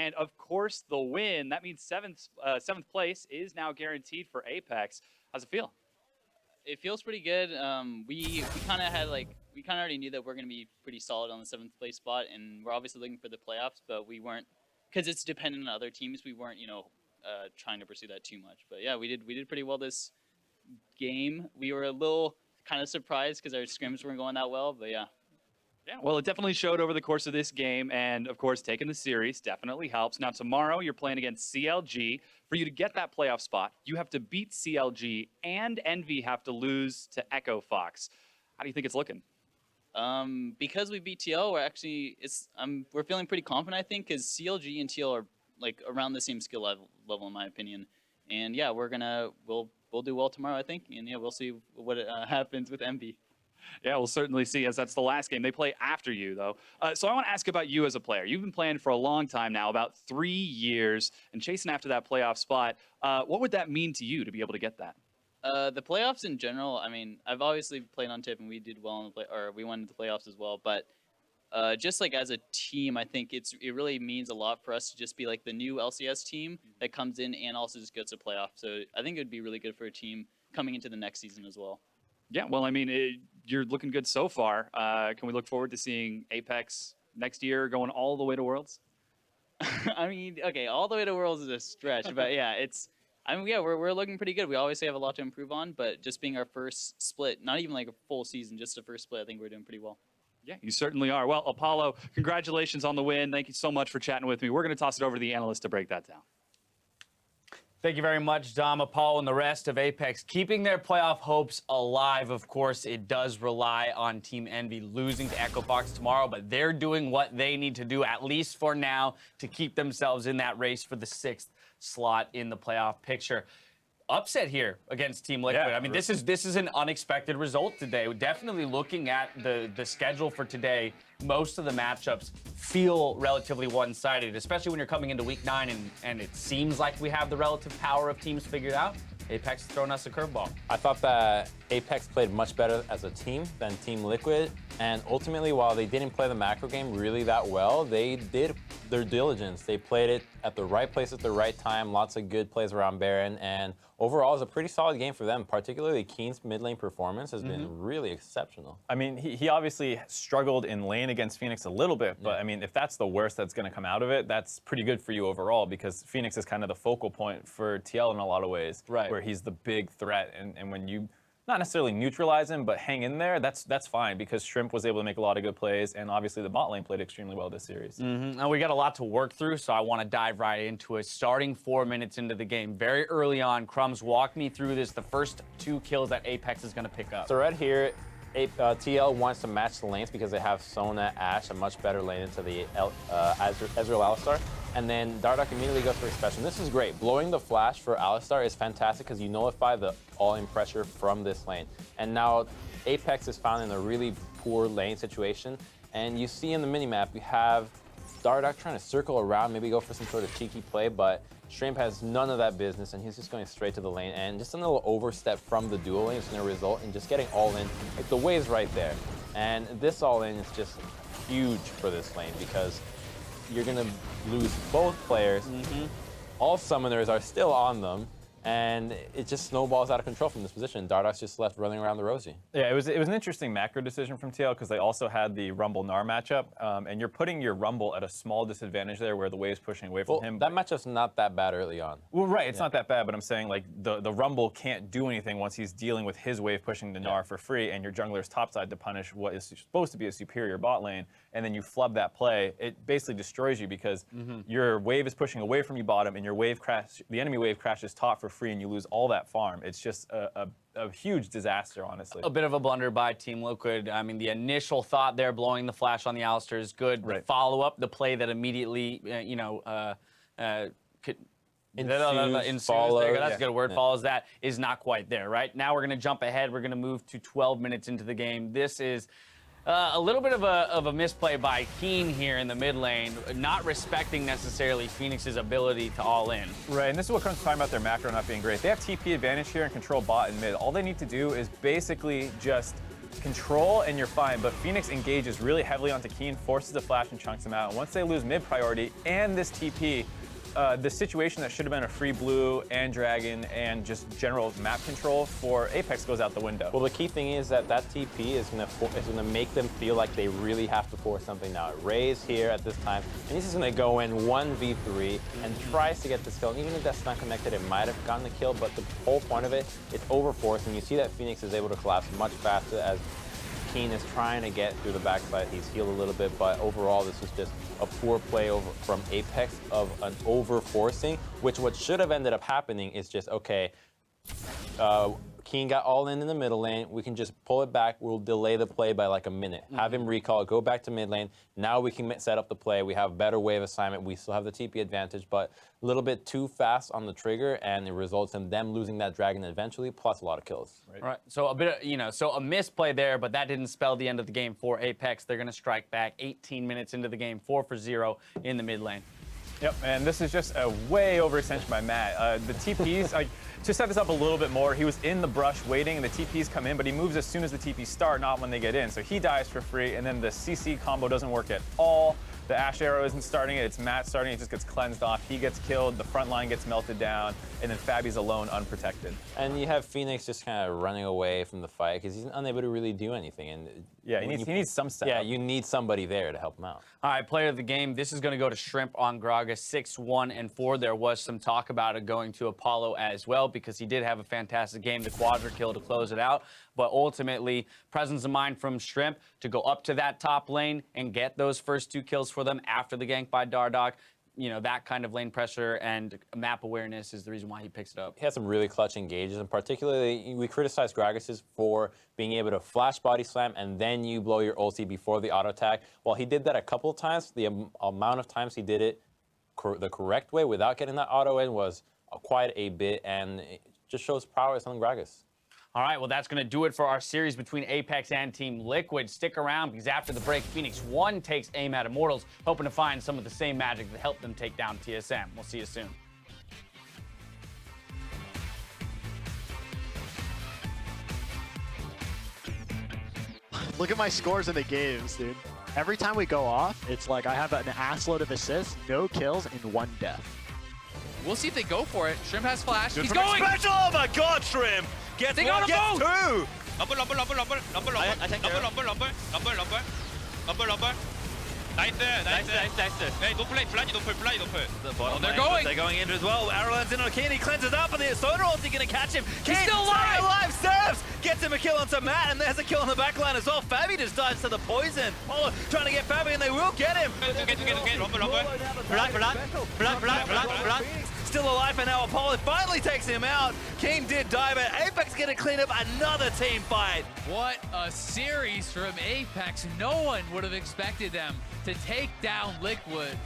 and of course the win. That means seventh place is now guaranteed for Apex. How's it feel? It feels pretty good. We kind of had we kind of already knew that we're gonna be pretty solid on the 7th place spot, and we're obviously looking for the playoffs, but we weren't, because it's dependent on other teams. We weren't, trying to pursue that too much. But yeah, we did pretty well this game. We were a little kind of surprised because our scrims weren't going that well, but yeah. Yeah, well, it definitely showed over the course of this game, and of course, taking the series definitely helps. Now, tomorrow, you're playing against CLG. For you to get that playoff spot, you have to beat CLG, and Envy have to lose to Echo Fox. How do you think it's looking? Because we beat TL, we're feeling pretty confident, I think, because CLG and TL are like around the same skill level in my opinion. And yeah, we'll do well tomorrow, I think, and yeah, we'll see what happens with Envy. Yeah, we'll certainly see, as that's the last game. They play after you, though. So I want to ask about you as a player. You've been playing for a long time now, about 3 years, and chasing after that playoff spot. What would that mean to you to be able to get that? The playoffs in general, I mean, I've obviously played on TIP, and we did well in we went into the playoffs as well, but just like as a team, I think it really means a lot for us to just be like the new LCS team that comes in and also just gets a playoff. So I think it would be really good for a team coming into the next season as well. Yeah, well, I mean, you're looking good so far. Can we look forward to seeing Apex next year going all the way to Worlds? I mean, okay, all the way to Worlds is a stretch, but yeah, we're looking pretty good. We obviously have a lot to improve on, but just being our first split, not even like a full season, just a first split, I think we're doing pretty well. Yeah, you certainly are. Well, Apollo, congratulations on the win. Thank you so much for chatting with me. We're going to toss it over to the analyst to break that down. Thank you very much, Dom, Apollo, and the rest of Apex keeping their playoff hopes alive. Of course, it does rely on Team Envy losing to Echo Fox tomorrow, but they're doing what they need to do, at least for now, to keep themselves in that race for the 6th slot in the playoff picture. Upset here against Team Liquid. Yeah, I mean, this is an unexpected result today. Definitely looking at the schedule for today, most of the matchups feel relatively one-sided, especially when you're coming into week 9 and it seems like we have the relative power of teams figured out. Apex is throwing us a curveball. I thought that Apex played much better as a team than Team Liquid, and ultimately, while they didn't play the macro game really that well, they did their diligence. They played it at the right place at the right time, lots of good plays around Baron, and overall, it's a pretty solid game for them. Particularly Keen's mid lane performance has been really exceptional. I mean, he obviously struggled in lane against Phoenix a little bit, but I mean, if that's the worst that's going to come out of it, that's pretty good for you overall, because Phoenix is kind of the focal point for TL in a lot of ways, right, where he's the big threat, and when you not necessarily neutralize him, but hang in there, that's fine, because Shrimp was able to make a lot of good plays, and obviously the bot lane played extremely well this series. Now we got a lot to work through, so I want to dive right into it. Starting 4 minutes into the game, very early on, Crumbs, walk me through this, the first 2 kills that Apex is going to pick up. So right here, TL wants to match the lanes because they have Sona, Ashe, a much better lane into the Ezreal Alistar. And then Dardoch immediately goes for Expression. This is great. Blowing the flash for Alistar is fantastic because you nullify the all-in pressure from this lane. And now Apex is found in a really poor lane situation. And you see in the minimap, you have Dardoch trying to circle around, maybe go for some sort of cheeky play, but Shrimp has none of that business, and he's just going straight to the lane. And just a little overstep from the dual lane is going to result in just getting all in. Like, the wave's right there. And this all in is just huge for this lane because you're going to lose both players. All summoners are still on them, and it just snowballs out of control from this position. Dardoch's just left running around the Rosie. Yeah, it was an interesting macro decision from TL because they also had the Rumble-Gnar matchup, and you're putting your Rumble at a small disadvantage there where the wave's pushing away from him. That matchup's not that bad early on. Well, right, it's not that bad, but I'm saying like the Rumble can't do anything once he's dealing with his wave pushing the Gnar for free, and your jungler's topside to punish what is supposed to be a superior bot lane, and then you flub that play. It basically destroys you because your wave is pushing away from you bottom, and your wave the enemy wave crashes top for free, and you lose all that farm. It's just a huge disaster, honestly. A bit of a blunder by Team Liquid. I mean, the initial thought there, blowing the flash on the Alistar is good. Right. The follow-up, the play that immediately, ensues, follow, there you go, that's a good word, yeah. follows that, is not quite there, right? Now we're going to jump ahead. We're going to move to 12 minutes into the game. This is a little bit of a misplay by Keen here in the mid lane, not respecting necessarily Phoenix's ability to all in. Right, and this is what comes to talking about their macro not being great. They have TP advantage here and control bot and mid. All they need to do is basically just control and you're fine, but Phoenix engages really heavily onto Keen, forces the flash and chunks him out. And once they lose mid priority and this TP, the situation that should have been a free blue and dragon and just general map control for Apex goes out the window. Well, the key thing is that TP is gonna make them feel like they really have to force something now. Ray's here at this time, and he's just gonna go in 1v3 and tries to get this kill. And even if that's not connected, it might have gotten the kill, but the whole point of it, it's overforced, and you see that Phoenix is able to collapse much faster as Keen is trying to get through the backside. He's healed a little bit, but overall, this is just a poor play from Apex of an over-forcing, which what should have ended up happening is just, okay, Keen got all in the middle lane. We can just pull it back. We'll delay the play by like a minute. Have him recall, go back to mid lane. Now we can set up the play. We have better wave assignment. We still have the TP advantage, but a little bit too fast on the trigger, and it results in them losing that dragon eventually, plus a lot of kills. Right. So a bit of, so a misplay there, but that didn't spell the end of the game for Apex. They're going to strike back 18 minutes into the game, 4-for-0 in the mid lane. Yep, and this is just a way overextension by Matt. The TPs, to set this up a little bit more, he was in the brush waiting, and the TPs come in, but he moves as soon as the TPs start, not when they get in. So he dies for free, and then the CC combo doesn't work at all. The Ash Arrow isn't starting it, it's Matt starting it, just gets cleansed off. He gets killed, the front line gets melted down, and then Fabi's alone, unprotected. And you have Phoenix just kind of running away from the fight because he's unable to really do anything. And Yeah, he needs some setup. Yeah, you need somebody there to help him out. All right, player of the game. This is going to go to Shrimp on Gragas, 6-1-4. There was some talk about it going to Apollo as well because he did have a fantastic game, the quadra kill to close it out. But ultimately, presence of mind from Shrimp to go up to that top lane and get those first 2 kills for them after the gank by Dardoch. That kind of lane pressure and map awareness is the reason why he picks it up. He has some really clutch engages, and particularly we criticize Gragas for being able to flash body slam and then you blow your ulti before the auto attack. While he did that a couple of times, the amount of times he did it the correct way without getting that auto in was quite a bit, and it just shows prowess on Gragas. All right, well, that's going to do it for our series between Apex and Team Liquid. Stick around because after the break, Phoenix 1 takes aim at Immortals, hoping to find some of the same magic that helped them take down TSM. We'll see you soon. Look at my scores in the games, dude. Every time we go off, it's like I have an assload of assists, no kills, and 1 death. We'll see if they go for it. Shrimp has flash. Good He's for going! Special! Oh my god, Shrimp! Gets They one, got gets them 2! Oh, they're going! They're going in as well. Arrowland's in on Keen. He cleanses up, and the Sonar ulti gonna catch him. Keen still staying alive! Serves! Gets him a kill onto Matt, and there's a kill on the back line as well. Fabi just dives to the poison. Apollo trying to get Fabi, and they will get him. Still alive, and now Apollo finally takes him out. Keen did die, but Apex gonna clean up another team fight. What a series from Apex. No one would have expected them to take down Liquid.